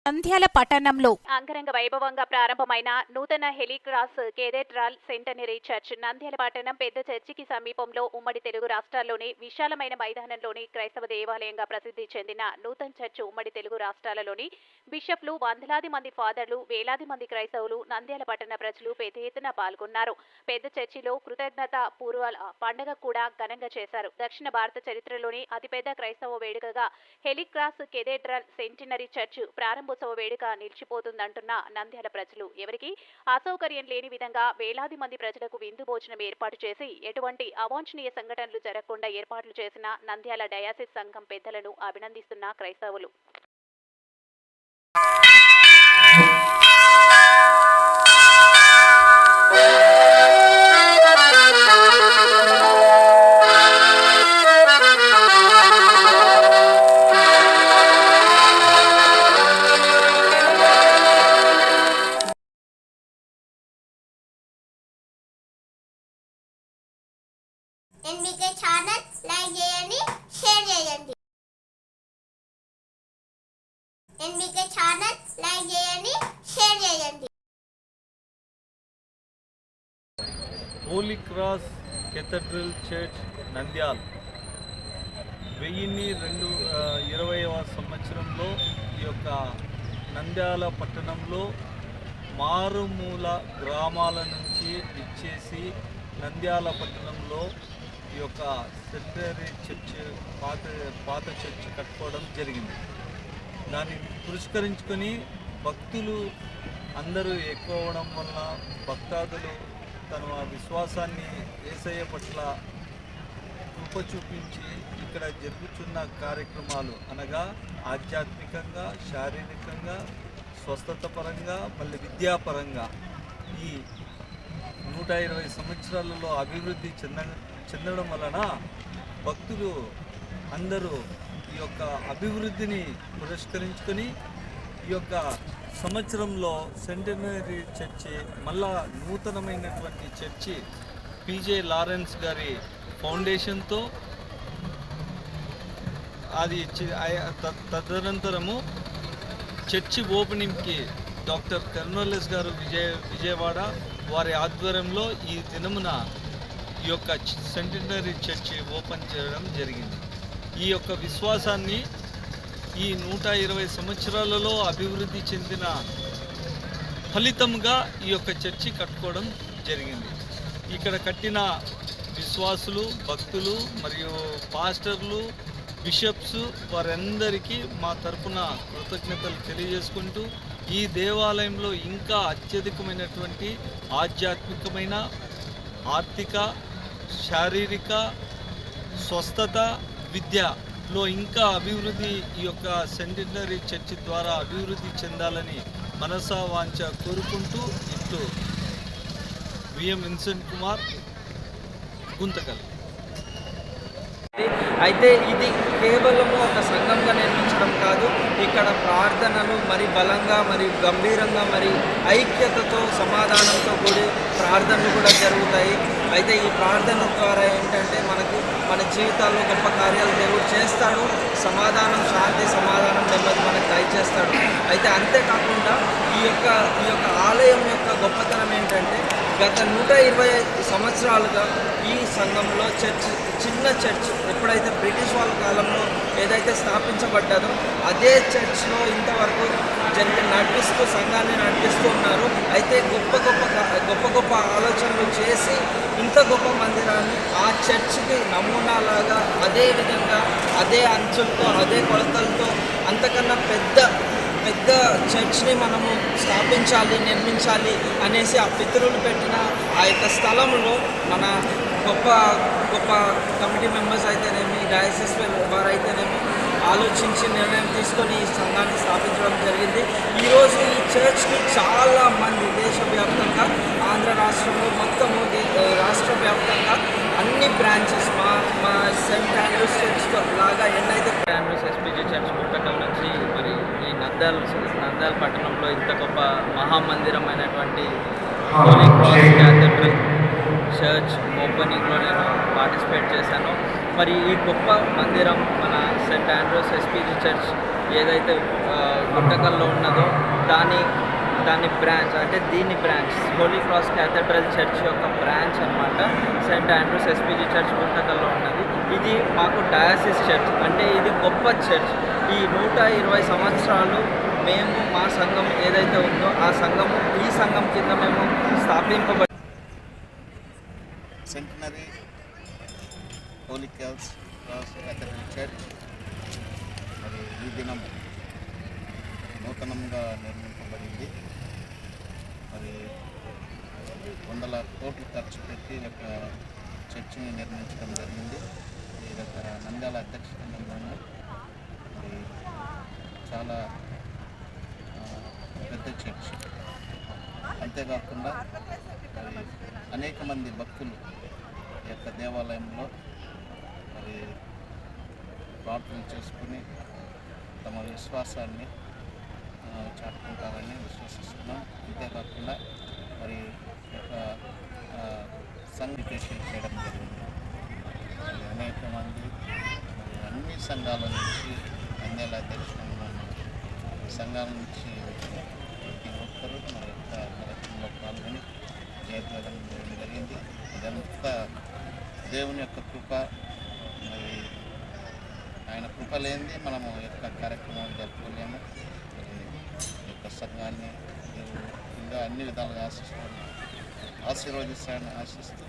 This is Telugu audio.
నంద్యాల పట్టణంలో అంగరంగ వైభవంగా ప్రారంభమైన నూతన హెలిక్రాస్ కేథెడ్రల్ సెంటనరీ చర్చ్ నంద్యాల పట్టణం పెద్ద చర్చికి సమీపంలో ఉమ్మడి తెలుగు రాష్ట్రాల్లోని విశాలమైన మైదానంలోని క్రైస్తవ దేవాలయంగా ప్రసిద్ధి చెందిన నూతన చర్చ్ ఉమ్మడి తెలుగు రాష్ట్రాలలోని బిషప్లు, వందలాది మంది ఫాదర్లు, వేలాది మంది క్రైస్తవులు, నంద్యాల పట్టణ ప్రజలు పెద్ద ఎత్తున పాల్గొన్నారు. పెద్ద చర్చిలో కృతజ్ఞత పూర్వాల పండుగ కూడా ఘనంగా చేశారు. దక్షిణ భారత చరిత్రలోని అతిపెద్ద క్రైస్తవ వేడుకగా హెలిక్రాస్ కేథెడ్రల్ సెంటనరీ చర్చ్ ప్రారంభోత్సవ వేడుక నిలిచిపోతుందంటున్న నంద్యాల ప్రజలు ఎవరికి అసౌకర్యం లేని విధంగా వేలాది మంది ప్రజలకు విందు భోజనం ఏర్పాటు చేసి ఎటువంటి అవాంఛనీయ సంఘటనలు జరగకుండా ఏర్పాట్లు చేసిన నంద్యాల డయాసిస్ సంఘం పెద్దలను అభినందిస్తున్న క్రైస్తవులు. ఎన్బీకే ఛానల్ లైక్ చేయండి, షేర్ చేయండి. ఎన్బీకే ఛానల్ లైక్ చేయండి, షేర్ చేయండి. Holy cross cathedral church Nandyal 2020వ సంవత్సరంలో ఈ యొక్క నంద్యాల పట్టణంలో మారుమూల గ్రామాల నుంచి ఇచ్చేసి నంద్యాల పట్టణంలో ఈ యొక్క సెంటనరీ చర్చ్ పాత చర్చ్ కట్టుకోవడం జరిగింది. దాన్ని పురస్కరించుకొని భక్తులు అందరూ ఎక్కువ అవడం వలన భక్తాదులు తమ విశ్వాసాన్ని యేసయ్య పట్ల కృప చూపించి ఇక్కడ జరుగుతున్న కార్యక్రమాలు అనగా ఆధ్యాత్మికంగా, శారీరకంగా, స్వస్థత పరంగా, మళ్ళీ విద్యాపరంగా ఈ 120 సంవత్సరాలలో అభివృద్ధి చెందడం వలన భక్తులు అందరూ ఈ యొక్క అభివృద్ధిని పురస్కరించుకొని ఈ యొక్క సంవత్సరంలో సెంటనరీ చర్చి మళ్ళా నూతనమైనటువంటి చర్చి పీజే లారెన్స్ గారి ఫౌండేషన్తో అది తదనంతరము చర్చి ఓపెనింగ్కి డాక్టర్ కర్నోలెస్ గారు విజయవాడ వారి ఆధ్వర్యంలో ఈ దినమున ఈ యొక్క సెంటనరీ చర్చి ఓపెన్ చేయడం జరిగింది. ఈ యొక్క విశ్వాసాన్ని ఈ 120 సంవత్సరాలలో అభివృద్ధి చెందిన ఫలితంగా ఈ యొక్క చర్చి కట్టుకోవడం జరిగింది. ఇక్కడ కట్టిన విశ్వాసులు, భక్తులు మరియు పాస్టర్లు, బిషప్స్ వారందరికీ మా తరపున కృతజ్ఞతలు తెలియజేసుకుంటూ ఈ దేవాలయంలో ఇంకా అత్యధికమైనటువంటి ఆధ్యాత్మికమైన, ఆర్థిక, శారీరక, స్వస్థత, విద్యలో ఇంకా అభివృద్ధి ఈ యొక్క సెంటనరీ చర్చి ద్వారా అభివృద్ధి చెందాలని మనసా వాంఛ కోరుకుంటూ ఇట్లు విఎం విన్సెంట్ కుమార్, గుంతకల్. అయితే ఇది కేవలము ఒక సంఘంగా నిర్మించడం కాదు, ఇక్కడ ప్రార్థనలు మరి బలంగా మరియు గంభీరంగా మరి ఐక్యతతో సమాధానంతో కూడి ప్రార్థనలు కూడా జరుగుతాయి. అయితే ఈ ప్రార్థన ద్వారా ఏంటంటే మన జీవితాల్లో గొప్ప కార్యాలు దేవుడు చేస్తాడు, సమాధానం, శాంతి, సమాధానం, నెమ్మది మనకు దయచేస్తాడు. అయితే అంతేకాకుండా ఈ యొక్క ఆలయం యొక్క గొప్పతనం ఏంటంటే గత 120 సంవత్సరాలుగా ఈ సంఘంలో చిన్న చర్చ్ ఎప్పుడైతే బ్రిటిష్ వాళ్ళ కాలంలో ఏదైతే స్థాపించబడ్డదో అదే చర్చ్లో ఇంతవరకు నడిపిస్తూ సంఘాన్ని నడిపిస్తూ ఉన్నారు. అయితే గొప్ప ఆలోచనలు చేసి ఇంత గొప్ప మందిరాన్ని ఆ చర్చ్కి నమూనాలాగా అదే విధంగా అదే అంచులతో అదే కొలతలతో అంతకన్నా పెద్ద చర్చ్ని మనము స్థాపించాలి, నిర్మించాలి అనేసి ఆ పితరులు పెట్టిన ఆ యొక్క స్థలంలో మన గొప్ప కమిటీ మెంబర్స్ అయితేనేమి, డయాసిస్ వారైతేనేమి ఆలోచించి నిర్ణయం తీసుకొని ఈ సంఘాన్ని స్థాపించడం జరిగింది. ఈరోజు ఈ చర్చ్కి చాలామంది దేశవ్యాప్తంగా, ఆంధ్ర రాష్ట్రంలో మొత్తము రాష్ట్ర వ్యాప్తంగా అన్ని బ్రాంచెస్ మా సెంట్ ఆండ్రూస్ చర్చ్ లాగా ఎన్నైతే ఆండ్రూస్ ఎస్పీజీ చర్చ్ పుట్టకల్ నుంచి మరి ఈ నంద్యాల పట్టణంలో ఇంత గొప్ప మహామందిరమైనటువంటి హోలీ క్రాస్ కేథడ్రల్ చర్చ్ ఓపెనింగ్లో నేను పార్టిసిపేట్ చేశాను. మరి ఈ గొప్ప మందిరం మన సెంట్ ఆండ్రూస్ ఎస్పీజీ చర్చ్ ఏదైతే గుంటకల్లో ఉన్నదో దాని బ్రాంచ్, అంటే దీని branch Holy cross cathedral church యొక్క బ్రాంచ్ అన్నమాట. సెయింట్ ఆండ్రూస్ ఎస్పీజీ చర్చ్ గుంటకల్లో ఉన్నది. ఇది మాకు డయాసిస్ చర్చ్, అంటే ఇది గొప్ప చర్చ్. ఈ 120 సంవత్సరాలు మేము మా సంఘం ఏదైతే ఉందో ఈ సంఘం కింద మేము స్థాపింపబడి centenary holy cross cathedral church మరి ఈ దినం నూతనంగా నిర్మింపబడింది. మరి వందల కోట్లు ఖర్చు పెట్టి ఈ యొక్క చర్చిని నిర్మించడం జరిగింది. ఈ యొక్క నంద్యాల అధ్యక్షతన మరి చాలా పెద్ద చర్చ్. అంతేకాకుండా మరి అనేక మంది భక్తులు ఈ యొక్క దేవాలయంలో మరి ప్రార్థన చేసుకుని తమ విశ్వాసాన్ని చాటుకుంటారని విశ్వసిస్తున్నాం. అంతేకాకుండా మరి యొక్క సంఘికేషన్ చేయడం జరిగింది. అనేక మంది మరి అన్ని సంఘాల నుంచి నంద్యాల అధ్యక్షులు సంఘాల నుంచి ప్రతి ఒక్కరూ మన యొక్క కార్యక్రమంలో పాల్గొని జయప్రదం చేయడం జరిగింది. ఇదంతా దేవుని యొక్క కృప. మరి ఆయన కృప లేనిది మనము యొక్క కార్యక్రమాలు జరుపుకోలేము. మరి ఈ యొక్క సంఘాన్ని దేవుడు ఇంకా అన్ని విధాలుగా ఆశీర్వదిస్తాడని ఆశిస్తూ